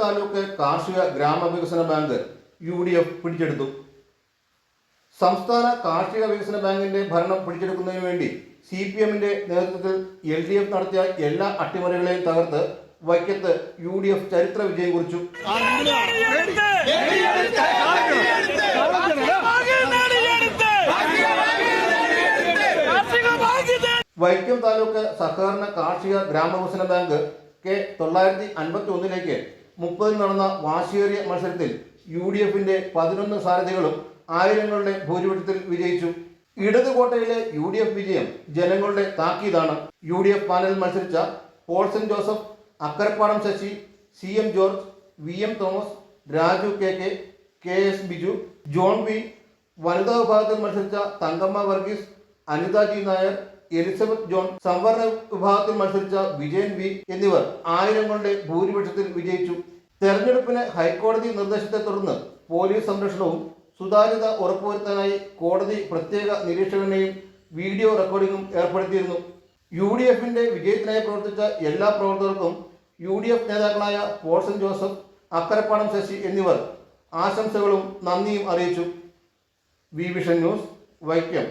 താലൂക്ക് കാർഷിക ഗ്രാമവികസന bank UDF പിടിച്ചെടുത്തു. സംസ്ഥാന കാർഷിക വികസന ബാങ്കിന്റെ ഭരണം പിടിച്ചെടുക്കുന്നതിന് വേണ്ടി CPMന്റെ നേതൃത്വത്തിൽ LDF നടത്തിയ എല്ലാ അട്ടിമറികളെയും തകർത്ത് വൈക്കത്ത് UDF ചരിത്ര വിജയം കുറിച്ചു. വൈക്കം താലൂക്ക് സഹകരണ കാർഷിക ഗ്രാമവികസന ബാങ്ക് K951 30 നടന്ന വാശിയേറിയ മത്സരത്തിൽ UDFന്റെ 11 സാരഥികളും ആയിരങ്ങളുടെ ഭൂരിപക്ഷത്തിൽ വിജയിച്ചു. ഇടതുകോട്ടയിലെ UDF വിജയം ജനങ്ങളുടെ താക്കീതാണ്. UDF പാനലിൽ മത്സരിച്ച Paulson Joseph, Akkarappadam Sasi, CM George, VM Thomas, Raju KK, KS Biju, John V, വനിതാ വിഭാഗത്തിൽ മത്സരിച്ച തങ്കമ്മ വർഗീസ്, അനിത G നായർ, എലിസബത്ത് ജോൺ, സംവരണ വിഭാഗത്തിൽ മത്സരിച്ച വിജയൻ V എന്നിവർ ആയിരങ്ങളുടെ ഭൂരിപക്ഷത്തിൽ വിജയിച്ചു. തെരഞ്ഞെടുപ്പിന് ഹൈക്കോടതി നിർദ്ദേശത്തെ തുടർന്ന് പോലീസ് സംരക്ഷണവും സുതാര്യത ഉറപ്പുവരുത്താനായി കോടതി പ്രത്യേക നിരീക്ഷകനെയും വീഡിയോ റെക്കോർഡിംഗും ഏർപ്പെടുത്തിയിരുന്നു. UDFന്റെ വിജയത്തിനായി പ്രവർത്തിച്ച എല്ലാ പ്രവർത്തകർക്കും UDF നേതാക്കളായ പോൾസൺ ജോസഫ്, അക്കരപ്പാടം ശശി എന്നിവർ ആശംസകളും നന്ദിയും അറിയിച്ചു. Vision news, Vaikom.